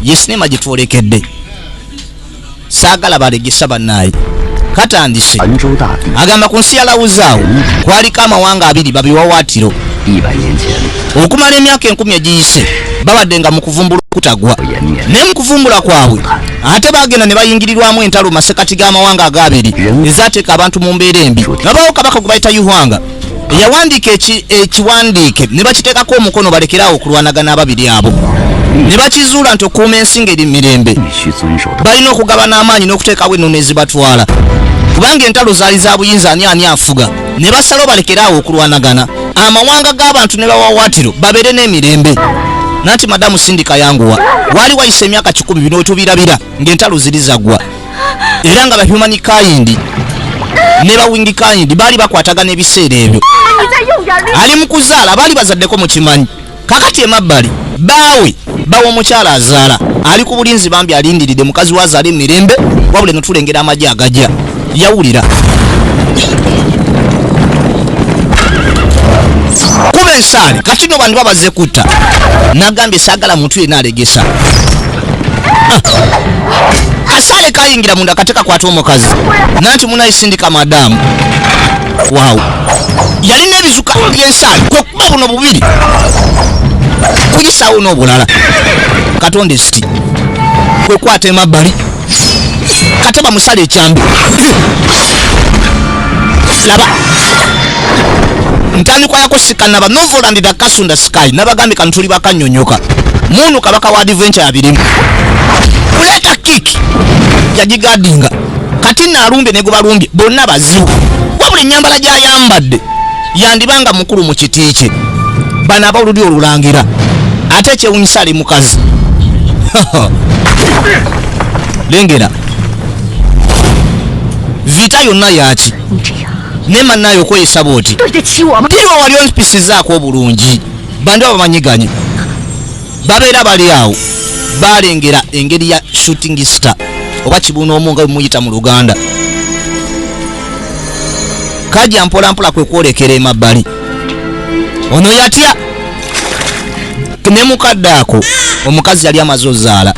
yesinema gitwolekedde saagala balegesa bannaye katandise agamba ku nsi ya lawuzaawo kwaliko amawanga abiri babiwawaatiro okumala emyaka 10 egiyise babadde nga mu kuvumbula okutagwa naye mu kuvumbula kwabwe ate bagenda ne bayingirirwamu entalo masekati g'amawanga agabiri ezaateeka abantu mu mbeera embi nabawo kabaka gwe bayita yuhwanga yawandiika ekiwandiike ne bakiteekako omukono balekerawo okulwanagana ababiri abo ne bakizuula nti okuuma ensi ng'eri mirembe balina okugabana amaanyi n'okuteekawo ennono ezibatwala kubanga entalo zaali za buyinza ani afuga ne basalawo balekerawo okulwanagana amawanga g'abantu ne bawawaatiro babeere n'emirembe nanti madamu sindika yanguwa wali wayise emyaka 10 bino wetubirabira ng'entalo ziri zaggwa era nga bahumani kayindi ne bawingi kayindi baali bakwatagana ebiseera ebyo ali mu kuzaala baali bazaddeko mu kimanyi kakati emabbali baawe bawa omukyala azaala ali ku bulinzi bambi alindiridde mukazi wazaala emirembe wabule netulengera amagye agajja yawulira kuba ensaali kati no bantu babaze kutta nagambye saagala muntu yenna alegesa kasaale kayingira munda kateka kwata omukazi nanti munayisindika madamu waaw yalina ebizuka byensaali kwekuba buno bubiri kuyisawo n'obulala katonda esiti kwekwata emabbali kataba musale ekyambi laba ntandikwa yako sikanaba novolandira kasunda sky nabagambi kanu tuli bakanyonyoka munu kabaka wa adventure abirimu kuleta kiki yagigadinga kati naalumbe negobalumbye bonna bazibu wabula ennyambala gyayambadde yandibanga mukulu mu kiti kye bano abawuludi olulangira ate ekyewunyisa ali mukazi lengera vita yonna yaki ne mannayo okweyisa booti ndiwa wali onpisizaako obulungi bandi babamanyiganye babeera bali awo balengera engeri ya shooting star oba kibuuna omu nga bemuyita mu Luganda kajja mpolampola kwe kwolekera emabbali ono yatya ne mukadde ako omukazi yali amaze ozaala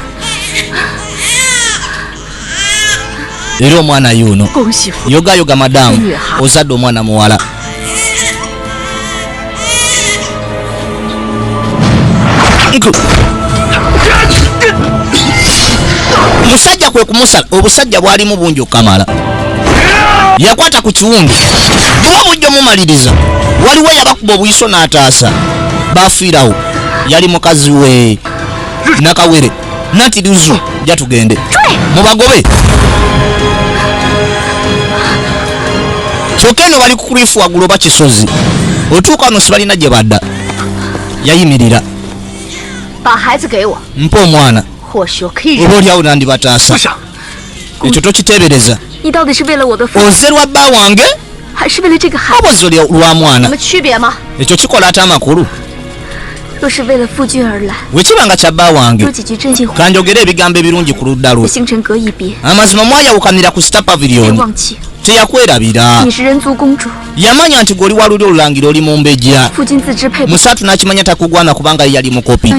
era omwana yuno yogayoga madamu ozadde omwana muwala musajja kwe kumusala obusajja bwalimu bungi okamala yakwata ku kiwundu buba bujja mumaliriza waliwo yabakuba obuyiso n'ataasa bafiirawo yali mukazi we nakawere nati luzu jatugende mubagobe kyokeno bali kukulifu waggulu oba kisozi otuuka no sibalina gye badda yayimirira mpa omwana oba oliawo nandibataasa ekyo tokiteebereza ozerwa bba wange oba ozolya lwa mwana ekyo kikola ate amakulu wekibanga kya bba wange kanjogera ebigambo ebirungi ku ludda lwe amazima mwayawukanira ku star pavilion teyakwerabira yamanya nti goli waluli olulangira oli mu mbejja musatu nakimanya takugwana kubanga yali mukopi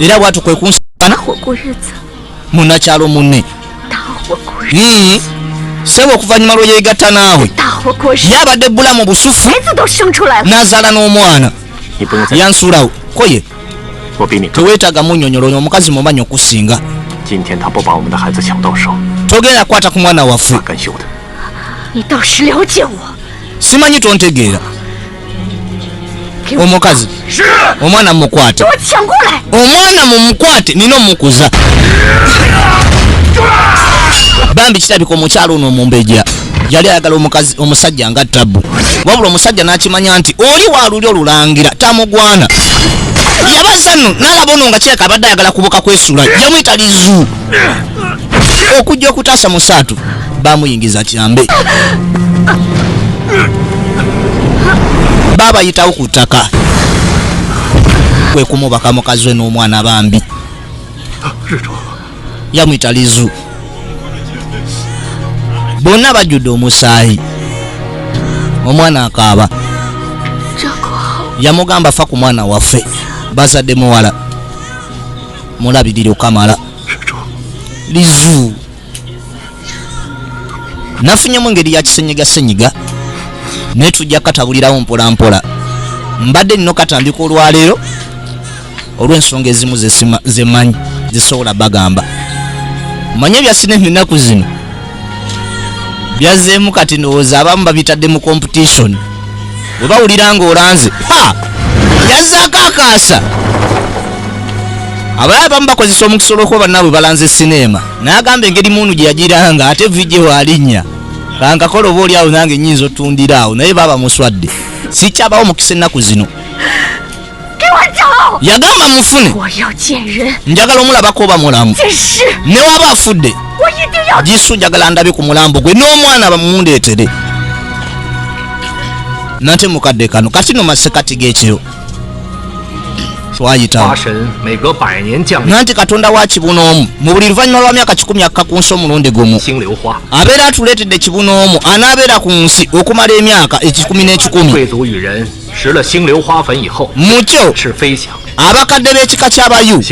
era bwatu kwe kunsana munakyalo munne sebo okuvanyuma lwe yegatta naawe yabadde bulamu busufu nazaala n'omwana yansulawo koye teweetaaga munnyonnyolo omukazi mumanyi okusinga togenda kwata ku mwana waffe simanyi tontegeera omukazi omwana mumukwate omwana mumukwate nina omukuza bambi kirabika omukyalo ono omumbejja yali ayagala omusajja nga tabbu wabula omusajja n'akimanya nti oli waaluli olulangira tamugwana yabaza nno n'alaba ono nga kireka abadde ayagala kubuka kwesula yamuyita lizu okujja okutaasa musaatu bamuyingiza kyambe babayitawo ku ttaka kwe kumubaka mukazi we n'omwana bambi yamuyita lizu bonna bajjudde omusaayi omwana akaaba yamugamba fa ku mwana waffe bazadde muwala mulabirire okamala lizu nafunyemu engeri ya kisenyiga naye tujja katabulirawo mpola mpola. Mbadde nino katandika olwaleero olw'ensonga ezimu zemanyi zisobola bagamba. Manye bya sinema ennaku zino byazeemu kati ndowooza abamu babitadde mu competition. Bwe bawulira ng'olanze yazzaako akaasa. Abalala abamu bakozesa omukisa olw'okuba bannaabwe balanze sinema naye agamba engeri muntu gye yagiranga ate vidiyo alinnya kankakola oba oli awo nange nnyinza otundira awo naye baba muswadde. Sikyabawo mukisa ennaku zino. Yagamba mufune njagala omulabako oba mulamu ne waba afudde Jisu njagala ndabe ku mulambo gwe n'omwana bamundeetere. Nate mukadde kano kati no masekati g'ekiro twayitawo nanti Katonda wa kibunoomu mu buli luvannyuma lwa myaka 10 akka ku nsi omulundi gumu abeera atuleetedde kibunoomu anaabeera ku nsi okumala emyaka 10 mukyo abakadde b'ekika ky'abayu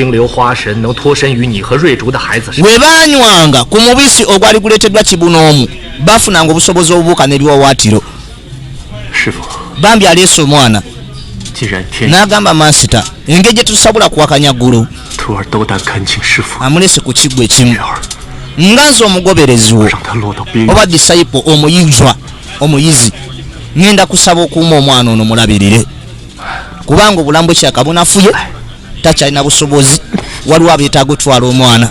bwe baanywanga ku mubisi ogwali guleeteddwa kibunoomu bafunanga obusobozi obubuuka n'ebiwawaatiro. Bambi aleese omwana n'agamba masita engeri gye tusabula kuwakanya ggulu amuleese ku kiggwa ekimu nga nze omugoberezi wo oba disciple omuyizi ngenda kusaba okuuma omwana ono mulabirire kubanga obulamu bwe kyakabunafuye takyalina busobozi waliwo abeetaaga otwala omwana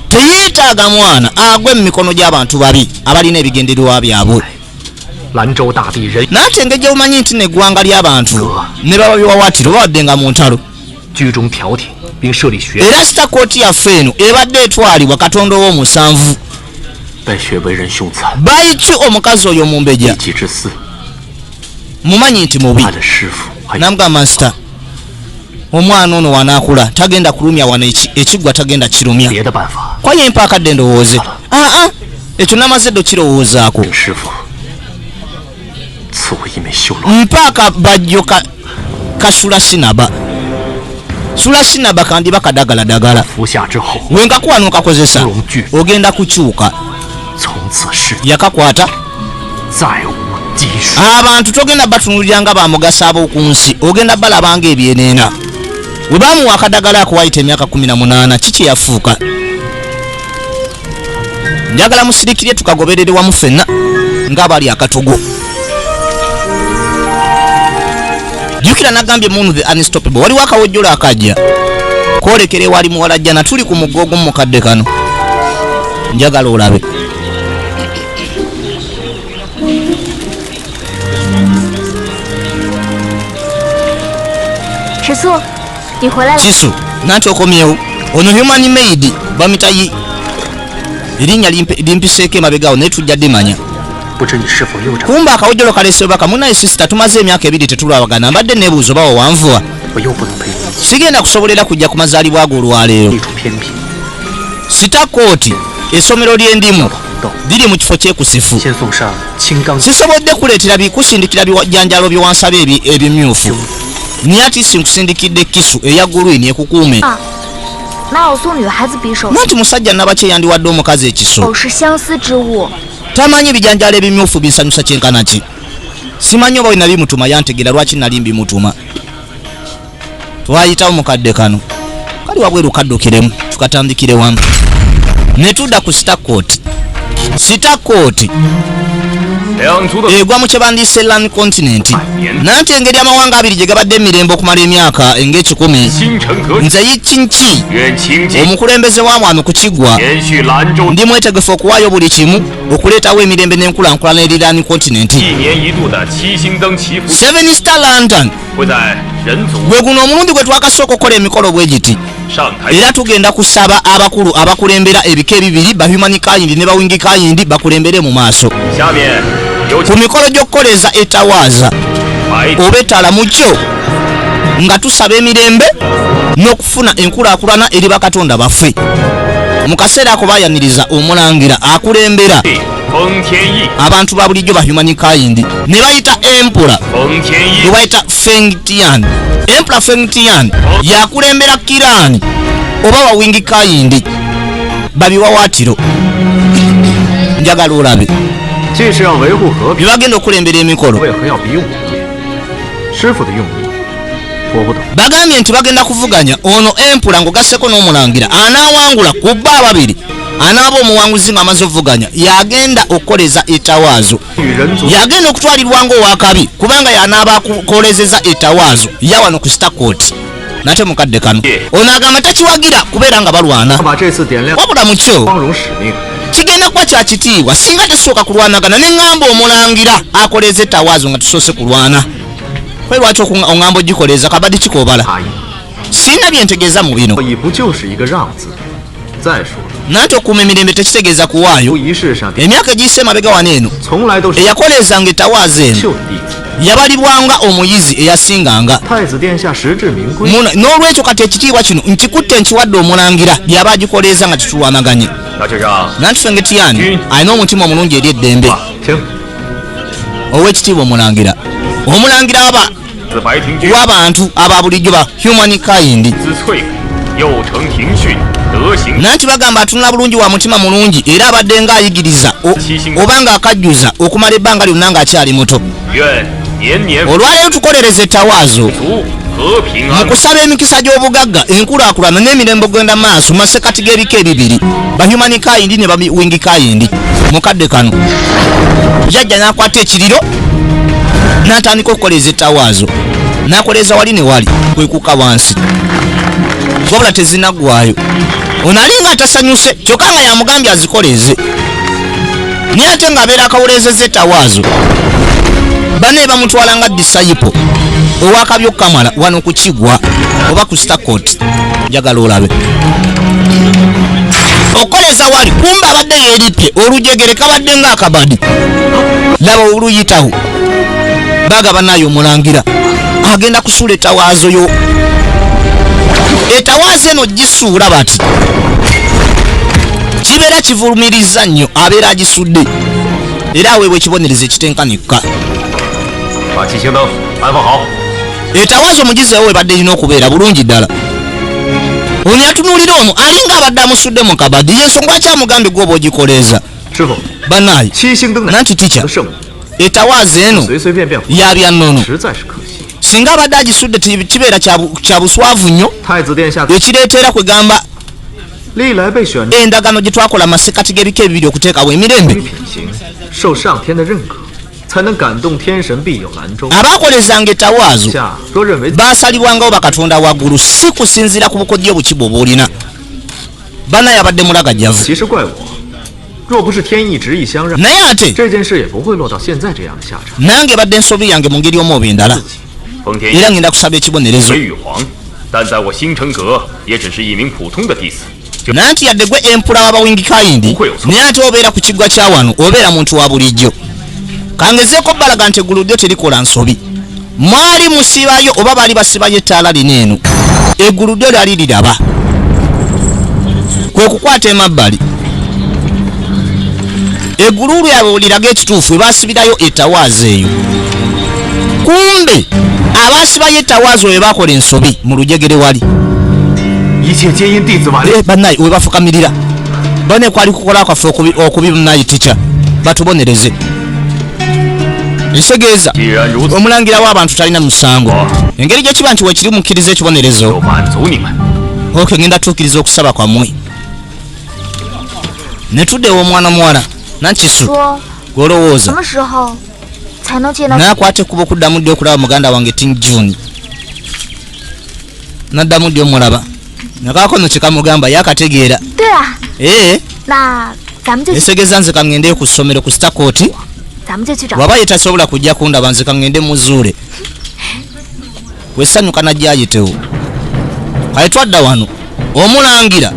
teyeetaaga mwana agwe mu mikono gy'abantu babi abalina ebigendererwa byabwe. Nate engeri omanyi nti neggwanga ly'abantu ne baba biwawaatiro bawadde nga mu ntalo era sitakooti yaffe eno ebadde etwalibwa Katonda ow'omusanvu. Bayiki omukazi oyo mumbeja mumanyi nti mubi namugamba masita omwana ono wanaakula tagenda kulumya wano ekiggwa tagenda kirumya kwaye mpaakadde ndowooze ekyo namaze ddo kirowoozaako mpaaka bajjo kasula sinaba kandi bakadagalagala wenkakuwa n'okakozesa ogenda kukyuka yakakwata abantu togenda batunulira nga bamugasa ab'oku nsi ogenda balabanga ebyeneena bwe bamuwa akadagala ako wayita emyaka 18 kiki yafuuka. Njagala musirikire tukagoberere wamu ffenna ng'abali akatogo. Jukira nagambye munu the unstoppable waliwo akawojjolo akajja kwolekere wali muwala jjana tuli ku mugogo mu mukadde kano njagala olabe. Kisu nanti okomyewo ono human made bamitayi erinnya limpiseeko emabegaawo naye tujja ddimanya kumba akawojjolo kaleesebwa kamunaye sisita tumaze emyaka 2 tetulabagana mbadde neebuuzo bawo wanvuwa sigenda kusobolera kujja ku mazaalibwa ago olwaleero. Sitakooti essomero ly'endimu liri mu kifo kyekusifu sisobodde kuleetera bikusindikira bijjanjalo byewansaba ebimyufu niye ati sinkusindikidde kisu eya gulwini ekukuume nanti musajja nabakye yandiwadde omukazi ekiso tamanyi bijanjalo ebimyufu binsanyusa kyenkana ki simanyi oba wena bimutuma yantegera lwaki nali mbimutuma. Twayitawo mukadde kano kali wabweru kaddukiremu tukatandikire wamu ne tudda ku sitakooti egwa mu kye bandiise land continent nanti engeri amawanga abiri gye gabadde emirembe okumala emyaka nga 10 nze yikinki omukulembeze wa mwami ku kiggwa ndi mwetegefu okuwaayo buli kimu okuleetawo emirembe n'enkulankulana eri land continent. 7 Star Lantern gwe guno omulundi gwe twakasooka okukola emikolo bwe giti era tugenda kusaba abakulu abakulembera ebika ebibiri ba human kind ne bawingi kind bakulembere mu maaso ku mikolo gy'okukoleza etawaaza oba ettala mukyo nga tusaba emirembe n'okufuna enkulaakulana eri bakatonda baffe. Mu kaseera ako baayaniriza omulangira akulembera abantu ba bulijjo ba human kind ne bayita empula ne bayita Fengtian. Empula Fengtian yakulembera Kirani oba bawingi kind babiwawaatiro njagala olabe byebagenda okulembera emikolo bagambye nti bagenda kuvuganya ono empula ng'ogasseko n'omulangira anaawangula ku bba ababiri anaaba omuwanguzi ng'amaze okuvuganya yagenda okukoleza ettawaazo yagenda okutwalirwa ng'owakabi kubanga yanaaba akolezeza ettawaazo yawano ku sitakooti nate mukadde kano ono agamba takiwagira kubeera nga balwana wabula mu kyo kigenda kuba kyakitiibwa singa tesooka kulwanagana ne ŋŋamba omulangira akoleza ettawaazo nga tusoose kulwana kwe lwaki oŋŋamba ogikoleza kabadi kikobala sirina byentegeeza mu bino nanti okuuma emirembe tekitegeeza kuwaayo emyaka egiyise emabega wano eno eyakolezanga ettawaazo eno yabalibwanga omuyizi eyasinganga n'olwekyo kati ekitiibwa kino nkikutte nkiwadde omulangira byaba agikoleza nga tetulwanaganye nanti fengetiyani alina omutima omulungi eri eddembe ow'ekitiibwa omulangira w'abantu aba bulijjo ba humankind nanti bagamba atunula bulungi wa mutima mulungi era abadde ng'ayigiriza oba ng'akajjuza okumala ebbanga lyonna ng'akyali muto olwaleero tukolereza ettawaazo mu kusaba emikisa gy'obugagga enkulaakulana n'emirembe ogenda maaso masekati g'ebika ebibiri bahumankind ne bawingkind mukadde kano jjajja n'akwata ekiriro n'atandika okukoleza ettawaazo n'akoleza wali ne wali kwekuka wansi wabula tezinaggwayo ono alinga atasanyuse kyokka nga yamugambye azikoleze naye ate ng'abeera akawolezeza ettawaazo bane bamutwala nga disayipo owakabi okukamala wano ku kigwa oba ku stakot njagala olabe okukoleza wali kumba abadde yeeripye olujegere kabadde ng'akabadi laba oluyitawo bagaba nayo omulangira agenda kusuula ettawaazo yo ettawaazo eno gisuula bati kibeera kivulumiriza nnyo abeera agisudde era aweebwa ekibonereza ekitenkanika ettawaazo omugizi ewe ebadde erina okubeera bulungi ddala ono yatunuulira ono alinga abadde amusudde mu kabadi yensonga kyamugambye gwoba ogikoleeza banaye nanti tica ettawaazo eno yabya nnono singa abadde agisudde kibeera kya buswavu nnyo ekireetera kwegamba endagano gye twakola masekati g'ebika ebibiri okuteekawo emirembe abakolezanga ettawaazo baasalibwangawo bakatonda waggulu si kusinziira ku bukodyo bukibo bw'olina banaye abadde mulagajjavu naye ate nange badde ensobi yange mu ngeri omu oba endala era ngenda kusaba ekibonerezo nanti yadde gwe empula w'abawingkind naye ate obeera ku kiggwa kya wano obeera muntu wa bulijjo kangezeeko bbalaga nti eggulu ddyo terikola nsobi mwali musibayo oba baali basibayo ettaala lino eno eggulu ddyo lyali liraba kwe kukwata emabbali eggulu lyabwe liraga ekituufu ebasibirayo ettawaazo eyo kumbe abasibayo ettawaazo we bakola ensobi mu lujegere wali bannaye we bafukamirira bane kwali kukola kwaffe okubi munayi tica batubonereze ntegeeza omulangira w'abantu talina musango engeri gyekiba nti wekiri mukkiriza ekibonerezo oke ngenda tuukiriza okusaba kwammwe netuddewo omwana muwala nankisu gwolowooza nakwata ekkuba okuddamu ddi okulaba muganda wange ting june naddamu ddi omulaba nakaako no kyekamugamba yakategeera esegeeza nze kaŋŋendeyo ku ssomero ku sitakooti waba yetasobola kujja kundaba nze kaŋŋende muzuule wesanyuka najjayitewo kale twadda wano omulangira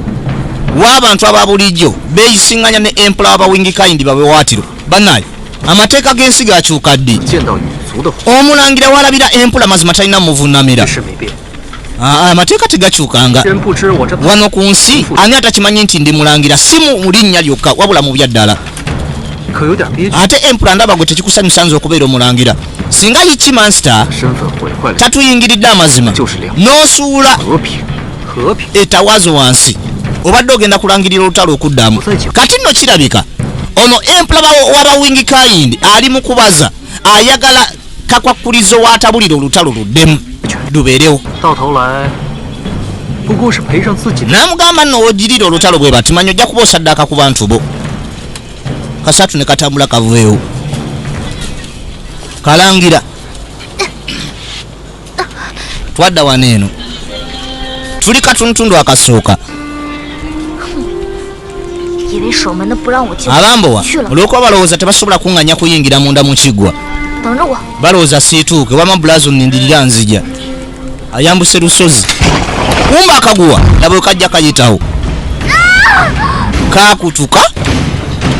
w'abantu aba bulijjo beeyisinganya ne empula w'abawingkind babewaatiro bannaye amateeka g'ensi gakyuka ddi omulangira walabira empula mazima talina muvunamira amateeka tegakyukanga wano ku nsi ani atakimanyi nti ndi mulangira si mu linnya lyokka wabula mu byaddala ate empula ndaba gwe tekikusanyusa nze okubeera omulangira singa yichi master tatuyingiridde amazima n'osuula ettawaazo wansi obadde ogenda kulangirira olutalo okuddamu kati nno kirabika ono empula w'abawingi kind ali mu kubaza ayagala kakwakulizo w'atabulira olutalo luddemu lubeerewo namugamba nno wogirira olutalo bwe bati manya ojja kuba osaddaaka ku bantu bo kasatu ne katambula kaveewo kalangira twadda wano eno tuli katuntundu akasooka abambowa olwokuba balowooza tebasobola kuŋŋanya kuyingira munda mu kiggwa balowooza siituuke wama bulazo nindirira nzija ayambuse lusozi kumba akaguwa nabwe kajja kayitawo kakutuka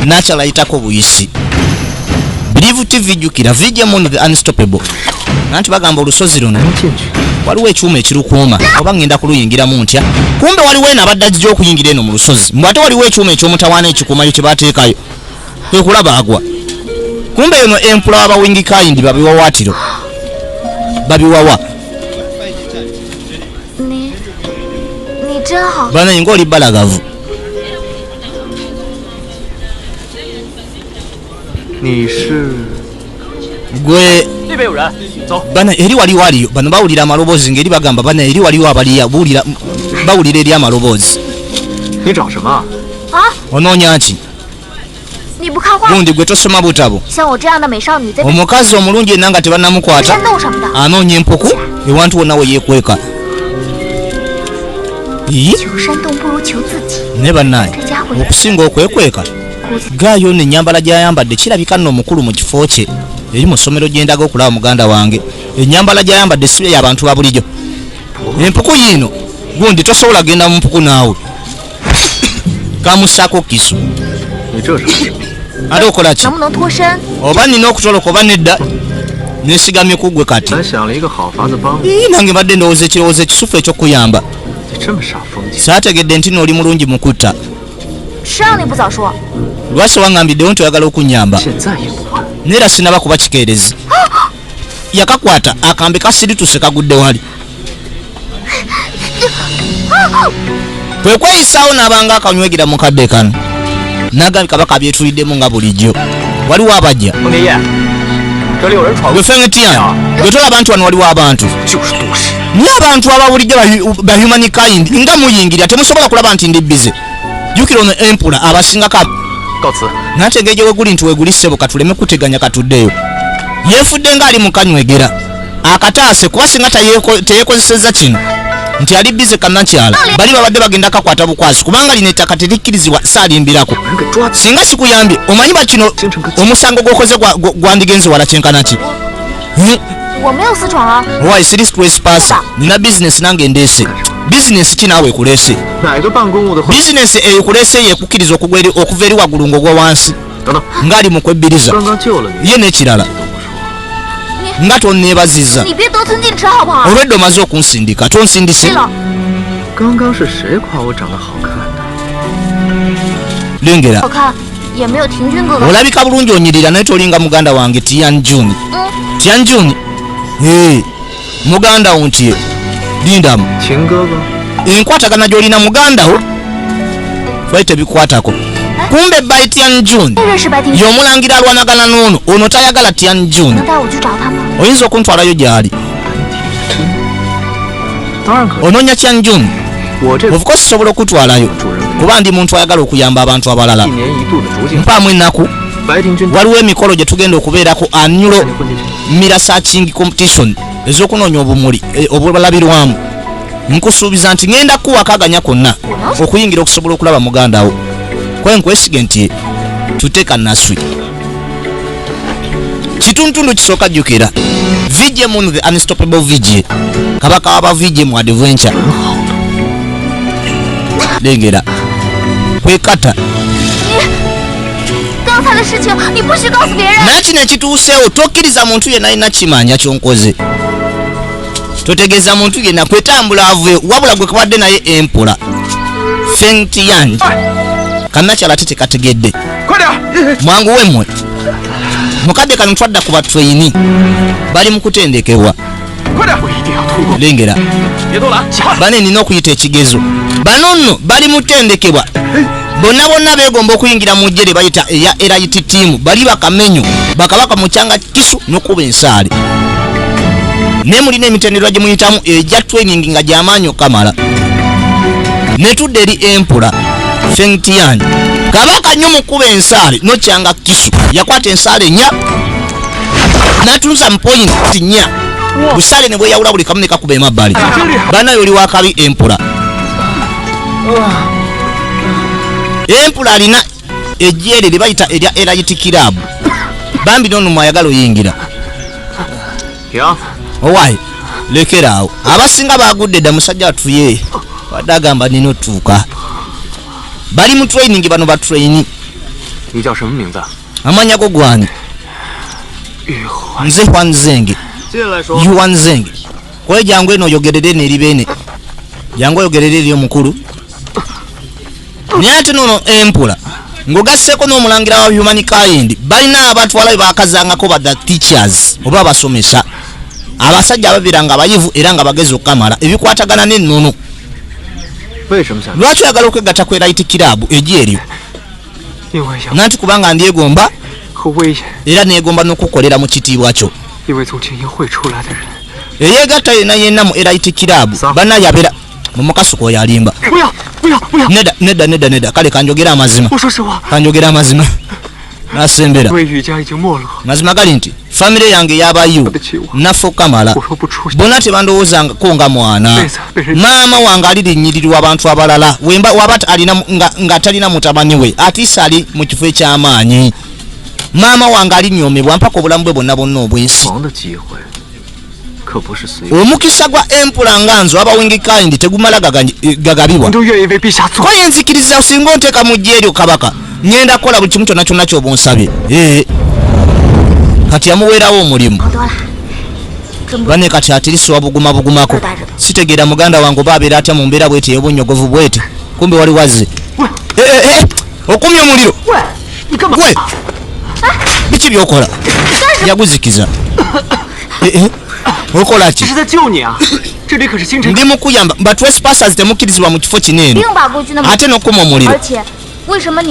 nakyalayitako buyisi Believe TV jukira Vigemon the Unstoppable nanti bagamba olusozi luno waliwo ekyuma ekirukuuma oba ngenda kuluyingiramu ntya kumbe waliwo eno abadde ajja okuyingira eno mu lusozi mbwate waliwo ekyuma ekyomutawaana ekikuumayo kye bateekayo kwekulaba agwa kumbe eno empula w'abawingi kind babiwawaatiro babiwawa bana ingo oli balagavu gwe bana eri waliwo aliyo bano bawulira amaloboozi ngeri bagamba bana eri waliwo abaliya bawulira eri amaloboozi onoonya nki gundi gwe tosoma butabo omukazi omulungi enna nga tebannamukwata anoonya empuku ewantu wonna we yeekweka ne bannaye okusinga okwekweka gaayo n'ennyambala gy'ayambadde kirabika nno omukulu mu kifo kye eri mu ssomero gye ndaga okulaba muganda wange ennyambala gy'ayambadde si y'abantu ba bulijjo empuku yiino gundi tosobola genda mu mpuku naawe kamussaako kisu ate okola ki oba nina okutoloka oba nedda nesigamye ku gwe kati nange mbadde ndowooza ekirowoozo ekisufu eky'okuyamba saategedde nti n'oli mulungi mu kutta lwaki wangambiddewo nti oyagala okunyamba neera sinaba kuba kikeerezi yakakwata akambe kasirituse kagudde wali kwekweyisaawo n'abanga akanywegera mu kadde kano nagambye kabaka byetuliddemu nga bulijjo waliwo abajja gwe fengetian gwe tolaba nti wano waliwo abantu naye abantu aba bulijjo ba human kind nga muyingirira temusobola kulaba nti ndi bize jukira ono empula abasingako nategeeje weguli nti wegulissebo katuleme kuteganya katuddeyo yeefudde ng'ali mu kanywegera akataase kuba singa teyeekozesezza kino nti ali bize kannakyala bali babadde bagenda kakwata bukwasi kubanga lino ettaka terikkirizibwa saalimbirako singa sikuyambye omanyi bakino omusango gwokoze gwandigenze wala kyenkana ki why serious trespass nina business nange ndeese business ki naawe ekuleese business ekuleese yekukkiriza okuva eri waggulu ng'ogwa wansi ng'ali mu kwebbiriza ye n'ekirala nga tonneebazizza olwedde omaze okunsindika tonsindise lengera olabika bulungi onyirira naye tolinga muganda wange Tianjun muganda wo nti lindamu enkwatagana gy'olina muganda wo fali tebikwatako kumbe bai Tianjun y'omulangira alwanagana n'ono ono tayagala Tianjun oyinza okuntwalayo gy'ali onoonya Tianjun of course sobola okutwalayo kuba ndi muntu ayagala okuyamba abantu abalala mpaamu ennaku waliwo emikolo gye tugenda okubeerako annual mirror searching competition ez'okunoonya obumuli obubalabirwamu nkusuubiza nti ngenda kuwakaganya konna okuyingira okusobola okulaba muganda wo kwe nkwesige nti tuteeka naswi kituntundu kisooka jjukira Vigemon the Unstoppable Vigi kabaka waba Vigem Adventure lengera kwekata naye kino ekituuseewo tokkiriza muntu yenna alina kimanya kyonkoze totegeeza muntu yenna kwetambula avuye wabula gwe kabadde naye empola fengtiyan kannakyala tetekategedde mwangu wemmwe mukadde kano twadda ku batraini bali mu kutendekebwa lengera bane nina okuyita ekigezo bano nno bali mutendekebwa bonna begomba okuyingira mu jjere bayita eya elite team bali bakamenyo bakabaka mukyanga kisu nokuba ensaali ne mulina emitendera gye muyitamu ejja training nga gy'amaanyi okamala ne tudde eri empula Fengtian kabaka nnyo mukuba ensaali nokyanga kisu yakwata ensaali ennya n'atuuza mu point nnya busaale ne bweyawula buli kamu ne kakuba emabbali banayo oli wakabi empula empula alina ejjere lye bayita erya elite club bambi nono mwayagala oyingira owaye lekeraawo abasinga bagudde dda musajja atuye wadde agamba nina otuuka bali mu training bano batraini amanya go gwani nze Hwanzenge Yuwanzenge kwe jangu eno oyogerere n'eribene jangu oyogerere eri omukulu naye ate nono empula ng'ogasseko n'omulangira wa humankind balina abatwala bakazangako ba the teachers oba abasomesa abasajja ababeera nga bayivu era nga bagezi okukamala ebikwatagana n'ennono lwaki oyagala okwegatta ku elite club ejja eryo nanti kubanga ndyegomba era negomba n'okukolera mu kitiibwa kyo eyegatta yenna mu elite club banaye abeera mumukasuka oyo alimba nedda kale kanjogera amazima nasembera mazima gali nti famire yange yabayo naffe okamala bonna tebandowoozangako nga mwana maama wange alirinyirirwa abantu abalala waba nga talina mutabani we atiisa ali mu kifo eky'amaanyi maama wange alinyomebwa mpaka obulamu bwe bonna obwensi omukisa gwa empula nga nzo abawingikindi tegumala gagabibwa koyenzikiriza osinga onteeka mu jja eryo kabaka ngenda kukola buli kimu kyonna kyonna kyoba onsabye kati yamuweerawo omulimu bane kati atirisibwa bugumako sitegeera muganda wange oba abeera atya mu mbeera bwete ey'obunyogovu bwete kumbe wali wazze okumya omuliro gwe biki byokola yaguzikiza okola ki ndi mukuyamba but trespassers temukkirizibwa mu kifo kinene ate n'okuma omuliro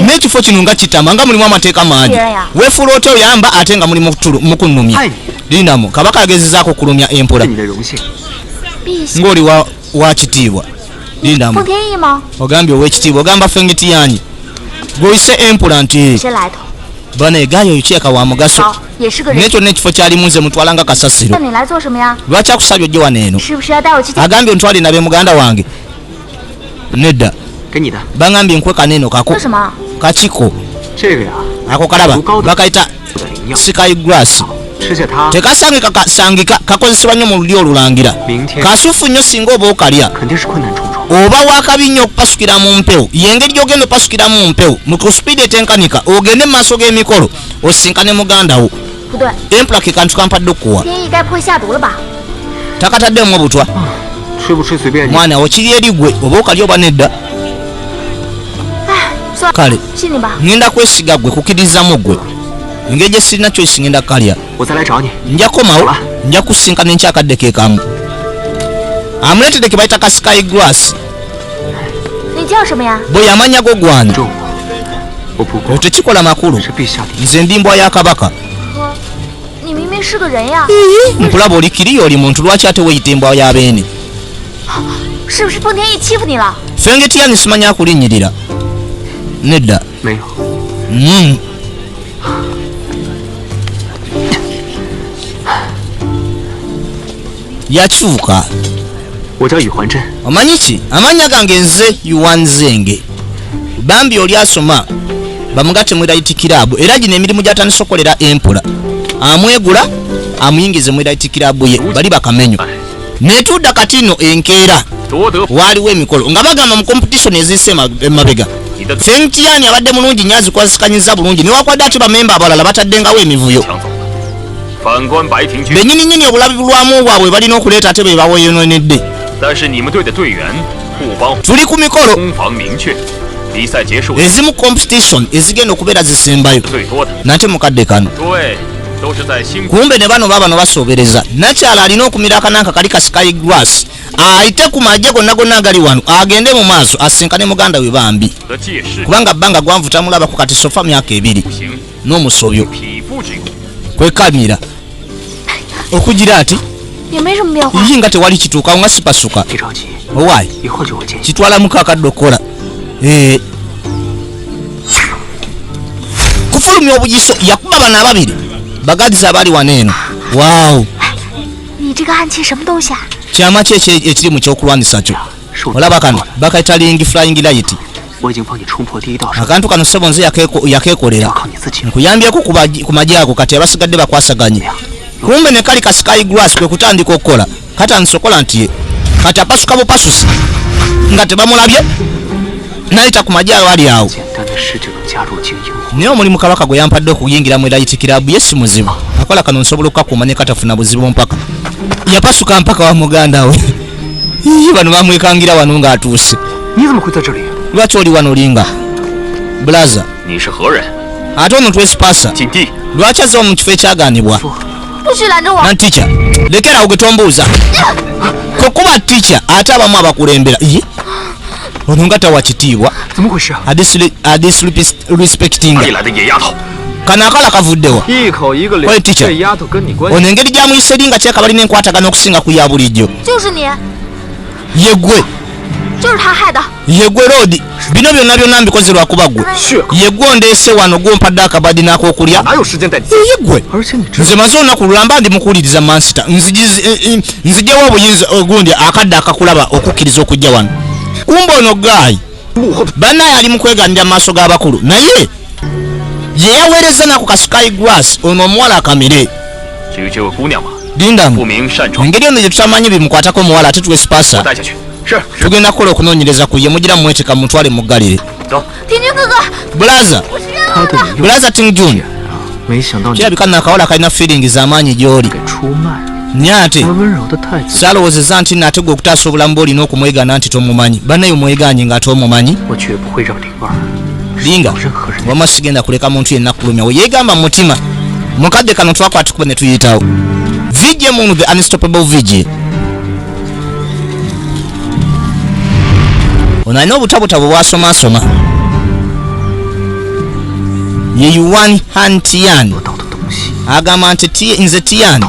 n'ekifo kino nga kitama nga mulimu amateeka mangi weefuula otya oyamba ate nga mulimu mukunumya lindamu kabaka yagezezaako okulumya empula ng'oli wa kitiibwa lindamu ogambye ow'ekitiibwa ogamba Fengtian g'oyise empula nti bana egayo oyokyeka wa mugaso nekyo n'ekifo kyalimu nze mutwala nga kasasiro lwaki akusabye ojje wano eno agambye ontwale nabe muganda wange nedda bangambye nkweka neno kako kakiko ako kalaba bakayita sky grass tekasangika kakozesebwa nnyo mu lulyo olulangira kasufu nnyo singa oba okalya oba wakabi nnyo okupasukira mu mpewo yengeri gyogenda opasukira mu mpewo mu speed etenkanika ogende mu maaso g'emikolo osinkane muganda wo empula ke kantu kampadde okuwa takataddemu obutwa mwana okiri eri gwe oba okalya oba nedda kale ngenda kwesiga gwe kukirizamu gwe engeri gye sirina choice ngenda kalya nja komawo nja kusinkana enkyakadde kekamu amuletedde ke bayita ka sky grass bwe yamanya go gwani oyo tekikola makulu nze ndimbwa ya kabaka nkulaba oli kiriyo oli muntu lwaki ate weeyita embwa ya beene Fengtian simanya akulinnyirira nedda yakyuka omanyi ki amanya gange nze Yuwanzenge bambi oli asoma bamugatte mu elite club era gino emirimu gy'atandise okukolera empula amwegula amuyingize mu elite club ye bali bakamenyo netudda katino enkeera waliwo emikolo nga bagamba mu competition eziyise emabega Fengtian abadde mulungi nnyo azikwasikanyiza bulungi newakwadde ate bamemba abalala bataddengawo emivuyo benyininyini obulabi bulwamu bwabwe balina okuleeta ate be bawoyononedde tuli ku mikolo ezimu competition ezigenda okubeera zisembayo nate mukadde kano kumbe ne bano babano basobereza nakyala alina okumira akananka kali ka sky grass ayite ku majje gonna gonna agali wano agende mu maaso asinkane muganda we bambi kubanga bbanga gwanvuta mulaba ku kati sofa myaka 2 n'omusobyo kwekamira okugira ati yinga tewali kituuka nga sipasuka owaayi kitwala mukakaddokola kufulumya obugiso yakuba bana ababiri bagadiza abali waneeno waaw kyama ki ekiri mu kyokulwanisa kyo olaba kano bakaita lingi flying light akantu kano ssebo nze yakeekolera nkuyambyeko ku magye ago kati abasigadde bakwasaganye kumbe ne kali ka sky grass kwe kutandika okukola kati ansokola nti kati apasuka bupasusi nga tebamulabye nayita ku magye ago ali awo naye omulimu kabaka gwe yampadde okuyingira mu light club yesi muzibu akola kano nsobola okukakuuma ne katafuna buzibu mpaka yapasuka mpaka wa muganda we bano bamwekangira wano ng'atuuse lwaki oli wano linga blaza ate ono twesipasa lwaki azewa mu kifo ekyaganibwa nantica lekerawo ge tombuuza kwekuba tica ate abamu abakulembera ono nga tawa kitiibwa adisrespectinga kana akala kavuddewa oye tica ono engeri gyamuyise linga kyekaba lina enkwatagana okusinga ku ya bulijjo yegwe rodi bino byonna byonna mbikoze lwakuba gwe yegwe ondeese wano gwompadde akabadi n'akokulya yegwe nze maze olunaku lulamba ndi mukuwuliriza mansita nzijewo obuyinza ogundi akadde akakulaba okukkiriza okujja wano kumba ono gaayi bannaye ali mu kweganira mu maaso g'abakulu naye ye yaweereza naku ka sky grass ono omuwala akamire lindamu engeri ono gye tutamanyi bimukwatako omuwala ate twesipasa tugenda kukola okunoonyereza ku ye mugira mumweteka mutwale muggalire bulaza tingjun kirabika nakawala kalina feeling z'amaanyi gy'oli naye ate saalowoozeza nti nate gwe okutaasa obulamu bw'olina okumwegana nti tomumanyi bannaye omweganye ng'ate omumanyi linga wama sigenda kuleka muntu yenna kulumya we yeegamba mu mutima mukadde kano twakwatikuba ne tuyitawo vijje munu the unstoppable vijje ono alina obutabutabo bwasomasoma ye yuwan hantian agamba nti nze tian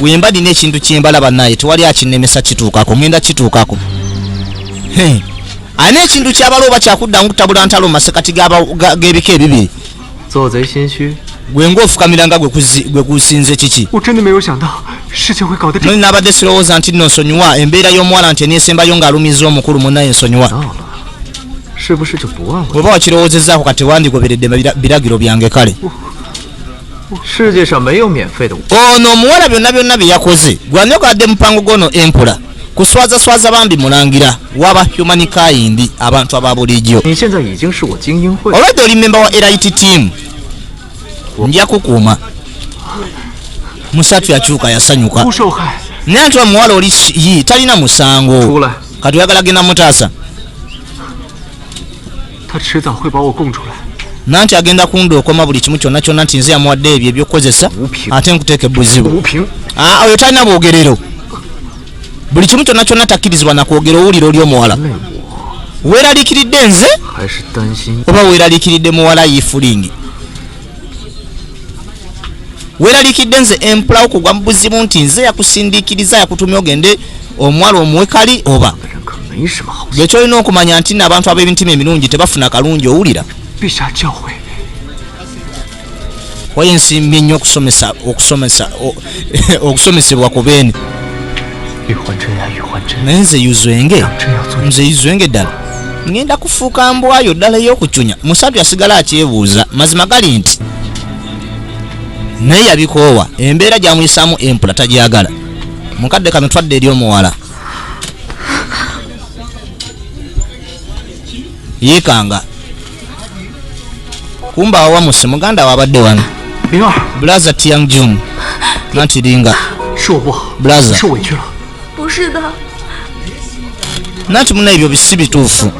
wemba nina ekintu kyembalaba naye tewali akinemesa kituukako ngenda kituukako alina ekintu kyabalooba kyakudda nkutabula ntalo mu masekati g'ebika ebibiri gwe ng'ofukamiranga gwe kusinze kiki noli nabadde sirowooza nti nno nsonyiwa embeera y'omuwala nti eneesembayo ng'alumiza omukulu munnaye nsonyiwa oba wakirowoozezaako kati wandigoberedde biragiro byange kale ono omuwala byonna byonna bye yakoze gwanyogadde mupango gono empula kuswazaswaza bambi mulangira waba humankind abantu ababulijjo olwadde oli memba wa elite team nja kukuuma musatu yakyuka yasanyuka naye nti omuwala oli talina musango kati oyagala genda mutaasa nanti agenda kundookoma buli kimu kyonna kyonna nti nze yamuwadde ebyo ebyokukozesa ate nkuteeka ebuzibu oyo talina bwogerero buli kimu kyonna kyonna takkirizibwa nakwogera owulira oli omuwala weeraliikiridde nze oba weeraliikiridde muwala yifulingi weeraliikidde nze empulawo kugwa mu buzibu nti nze yakusindiikiriza yakutumya ogende omuwala omuwe kali oba gekyolina okumanya nti n'abantu ab'emitima emirungi tebafuna kalungi owulira waye nsimbye nnyo okusomesebwa ku beene naye nze yuzwenge ddala ngenda kufuuka mbwayo ddala ey'okucunya musatu yasigala akyebuuza mazima gali nti naye yabikoowa embeera gyamuyisaamu empula tagyagala mukadde kano twadde eri omuwala yekanga kumba awamuse muganda wabadde wano blaza tiangjun nanti linga blaza nanti muna ebyo bisi bituufu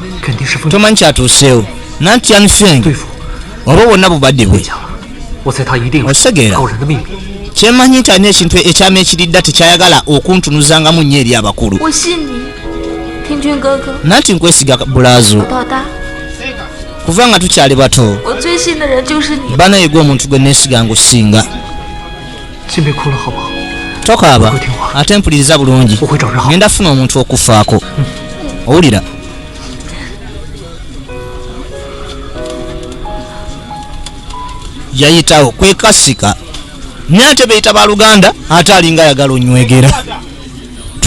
tomanyi kyatuuseewo nanti anfeng oba bwonna bubadde bwe osegeera Kyemmanyi nti alina ekintu ekyama ekiridda tekyayagala okuntunuzangamu nnyo eri abakulu. Nanti nkwesiga Bulazo. Kuva nga tukyali bato. Banaye gwe omuntu gwe neesiga ngusinga. Tokaaba ate mpuliriza bulungi. Ngenda funa omuntu okufaako. Owulira? Yayitawo kwekasika. Nyate beita ba Luganda ate alinga ayagala onywegera.